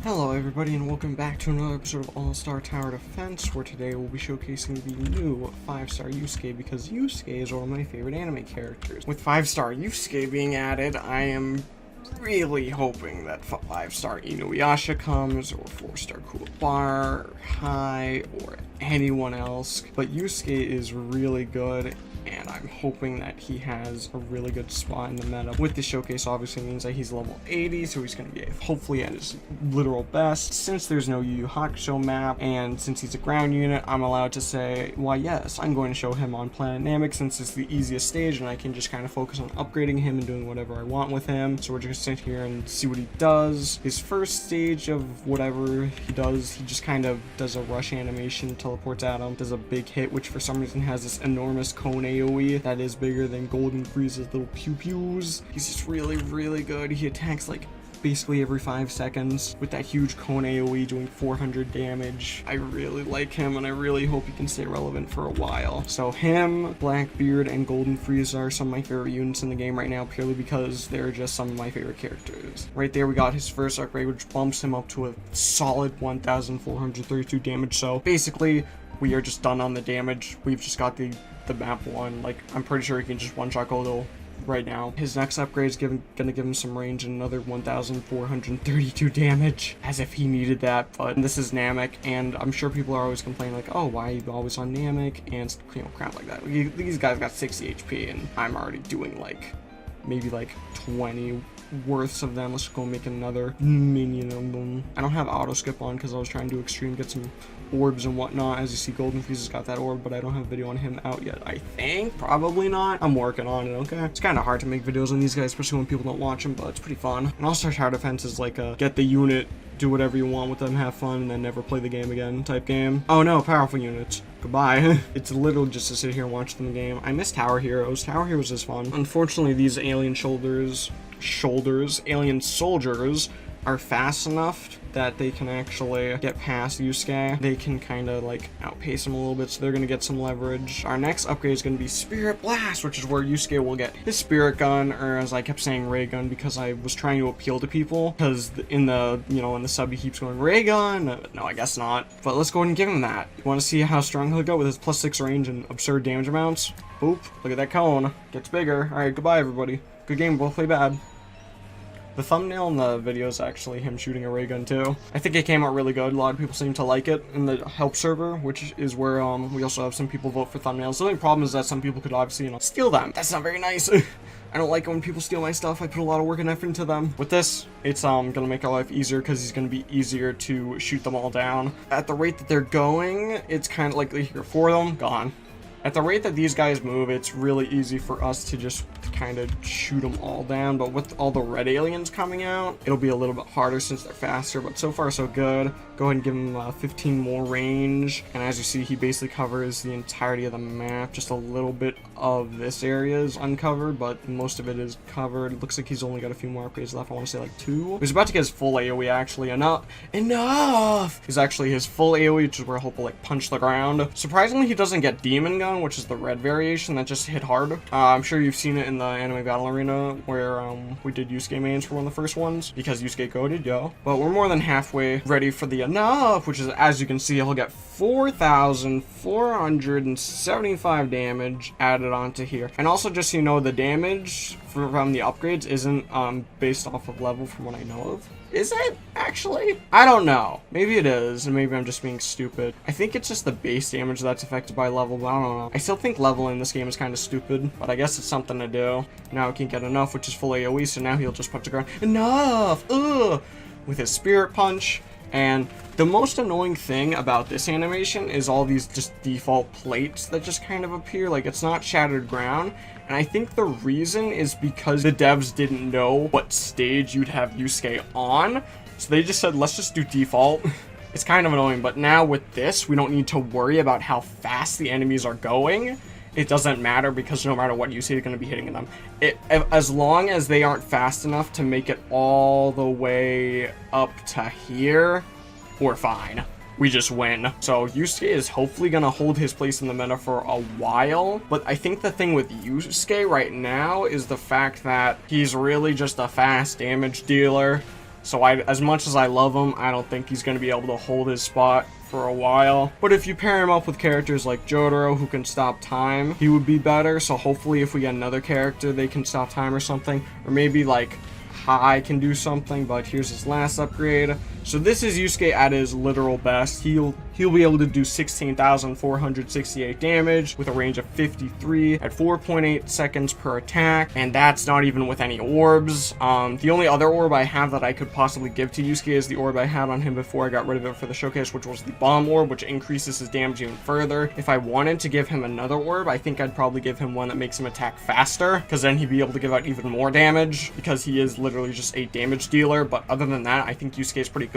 Hello everybody and welcome back to another episode of All-Star Tower Defense, where today we'll be showcasing the new 5-star Yusuke, because Yusuke is one of my favorite anime characters. With 5-star Yusuke being added, I am really hoping that 5-star Inuyasha comes, or 4-star Kuwabara, or Hai, or anyone else. But Yusuke is really good, and I'm hoping that he has a really good spot in the meta. With the showcase obviously means that he's level 80, so he's going to be hopefully at his literal best. Since there's no Yu Yu Hakusho map, and since he's a ground unit, I'm allowed to say, why yes, I'm going to show him on Planet Namek since it's the easiest stage, and I can just kind of focus on upgrading him and doing whatever I want with him. So we're just going to sit here and see what he does. His first stage of whatever he does, he just kind of does a rush animation, teleports at him, does a big hit, which for some reason has this enormous cone AoE that is bigger than Golden Frieza's little pew-pews. He's just really good. He attacks like basically every 5 seconds with that huge cone AoE doing 400 damage. I really like him, and I really hope he can stay relevant for a while. So him, Blackbeard, and Golden Frieza are some of my favorite units in the game right now, purely because they're just some of my favorite characters. Right there we got his first upgrade, which bumps him up to a solid 1,432 damage. So basically we are just done on the damage. We've just got the map one. Like, I'm pretty sure he can just one-shot Godo right now. His next upgrade is gonna give him some range and another 1,432 damage, as if he needed that. But this is Namek, and I'm sure people are always complaining like, oh, why are you always on Namek, and crap like that. These guys got 60 HP, and I'm already doing like maybe like 20 worths of them. Let's go make another minion of them. I don't have auto skip on because I was trying to do extreme, get some orbs and whatnot. As you see, Golden Frieza's got that orb, but I don't have a video on him out yet. I think probably not. I'm working on it. Okay, it's kind of hard to make videos on these guys, especially when people don't watch them, but it's pretty fun. And All-Star Tower Defense is like a get the unit, do whatever you want with them, have fun, and then never play the game again type game. Oh no, powerful units, goodbye. It's literally just to sit here and watch them game. I miss Tower Heroes. Tower Heroes is fun. Unfortunately, these alien alien soldiers are fast enough that they can actually get past Yusuke. They can kind of like outpace him a little bit, so they're going to get some leverage. Our next upgrade is going to be Spirit Blast, which is where Yusuke will get his Spirit Gun, or as I kept saying, Ray Gun, because I was trying to appeal to people, because in the, in the sub he keeps going Ray Gun. No, I guess not. But let's go ahead and give him that. You want to see how strong he'll go with his +6 range and absurd damage amounts? Boop, look at that cone. Gets bigger. Alright, goodbye everybody. Good game, both play bad. The thumbnail in the video is actually him shooting a ray gun too. I think it came out really good. A lot of people seem to like it in the help server, which is where we also have some people vote for thumbnails. The only problem is that some people could obviously, steal them. That's not very nice. I don't like it when people steal my stuff. I put a lot of work and effort into them. With this, it's gonna make our life easier because he's gonna be easier to shoot them all down. At the rate that they're going, it's kind of like here, 4 of them gone. At the rate that these guys move, it's really easy for us to just kind of shoot them all down, but with all the red aliens coming out, it'll be a little bit harder since they're faster, but so far so good. Go ahead and give him 15 more range, and as you see, he basically covers the entirety of the map. Just a little bit of this area is uncovered, but most of it is covered. It looks like he's only got a few more upgrades left. I want to say like 2. He's about to get his full AoE, actually. Enough! He's actually his full AoE, which is where he'll like punch the ground. Surprisingly, he doesn't get Demon Gun, which is the red variation that just hit hard. I'm sure you've seen it in the anime battle arena where we did Yusuke mains for one of the first ones, because Yusuke coded, yo. But we're more than halfway ready for the enough, which is, as you can see, he'll get 4,475 damage added onto here. And also, just so you know, the damage from the upgrades isn't based off of level from what I know of. Is it, actually? I don't know. Maybe it is, and maybe I'm just being stupid. I think it's just the base damage that's affected by level, but I don't know. I still think level in this game is kind of stupid, but I guess it's something to do. Now he can get enough, which is full AoE, so now he'll just punch the ground. Enough! Ugh! With his Spirit Punch. And the most annoying thing about this animation is all these just default plates that just kind of appear. Like, it's not shattered ground. And I think the reason is because the devs didn't know what stage you'd have Yusuke on. So they just said, let's just do default. It's kind of annoying, but now with this, we don't need to worry about how fast the enemies are going. It doesn't matter, because no matter what you see, you're going to be hitting them. As long as they aren't fast enough to make it all the way up to here, we're fine. We just win. So Yusuke is hopefully going to hold his place in the meta for a while. But I think the thing with Yusuke right now is the fact that he's really just a fast damage dealer. So as much as I love him, I don't think he's going to be able to hold his spot for a while. But if you pair him up with characters like Jotaro who can stop time, he would be better. So hopefully if we get another character, they can stop time or something. Or maybe like High can do something, but here's his last upgrade. So this is Yusuke at his literal best. He'll be able to do 16,468 damage with a range of 53 at 4.8 seconds per attack, and that's not even with any orbs. The only other orb I have that I could possibly give to Yusuke is the orb I had on him before I got rid of it for the showcase, which was the bomb orb, which increases his damage even further. If I wanted to give him another orb, I think I'd probably give him one that makes him attack faster, because then he'd be able to give out even more damage, because he is literally just a damage dealer. But other than that, I think Yusuke is pretty good.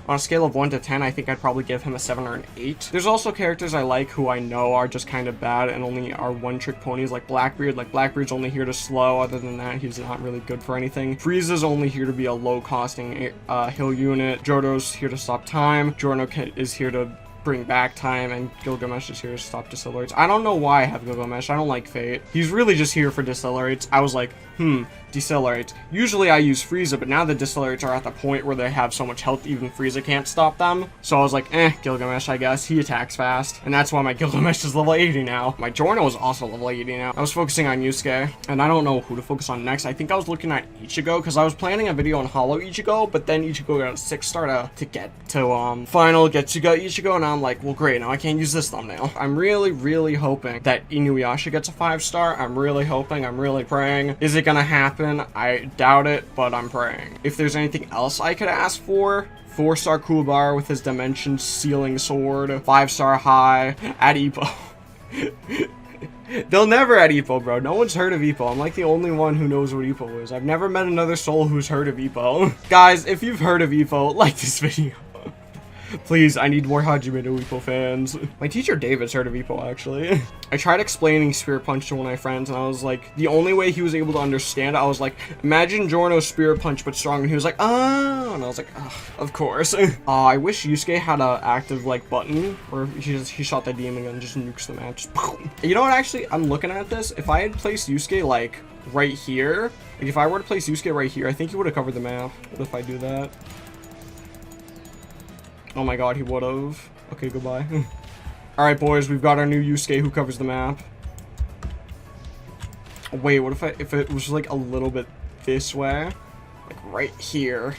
On a scale of 1 to 10, I think I'd probably give him a 7 or an 8. There's also characters I like who I know are just kind of bad and only are one-trick ponies, like Blackbeard. Like, Blackbeard's only here to slow. Other than that, he's not really good for anything. Frieza's only here to be a low-costing hill unit. Jotaro's here to stop time. Giorno is here to bring back time, and Gilgamesh is here to stop decelerates. I don't know why I have Gilgamesh. I don't like Fate. He's really just here for decelerates. I was like, decelerate. Usually I use Frieza, but now the decelerates are at the point where they have so much health even Frieza can't stop them. So I was like, Gilgamesh, I guess. He attacks fast. And that's why my Gilgamesh is level 80 now. My Giorno is also level 80 now. I was focusing on Yusuke, and I don't know who to focus on next. I think I was looking at Ichigo, because I was planning a video on Hollow Ichigo, but then Ichigo got a 6-star to get to final Getsuga Ichigo, and I'm like, well, great, now I can't use this thumbnail. I'm really, really hoping that Inuyasha gets a 5-star. I'm really hoping, I'm really praying. Is it gonna happen? I doubt it, but I'm praying. If there's anything else I could ask for, 4-star Kuwabara with his dimension sealing sword, 5-star High, add Ippo. They'll never add Ippo, bro. No one's heard of Ippo. I'm like the only one who knows what Ippo is. I've never met another soul who's heard of Ippo. Guys, if you've heard of Ippo, like this video. Please, I need more Hajime no Ippo fans. My teacher David's heard of Ippo, actually. I tried explaining Spirit Punch to one of my friends, and I was like, the only way he was able to understand it, I was like, imagine Giorno's Spirit Punch, but strong. And he was like, oh, and I was like, of course. I wish Yusuke had a active, like, button, where he shot that demon gun and just nukes the map. Just, boom. You know what, actually, I'm looking at this. If I had placed Yusuke, like, right here, like, if I were to place Yusuke right here, I think he would have covered the map. What if I do that? Oh my god, he would have. Okay, goodbye. Alright, boys, we've got our new Yusuke who covers the map. Wait, what if it was like a little bit this way? Like right here.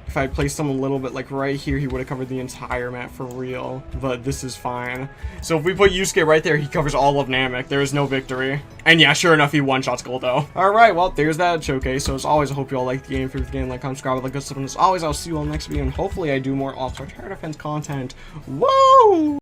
If I placed him a little bit like right here, he would have covered the entire map for real. But this is fine. So if we put Yusuke right there, he covers all of Namek. There is no victory. And yeah, sure enough, he one-shots Goldo. Alright, well, there's that showcase. So as always, I hope you all like the game. If you're the game, like, comment, subscribe, all that good stuff. And as always, I'll see you all next video. And hopefully I do more All-Star Tower Defense content. Whoa!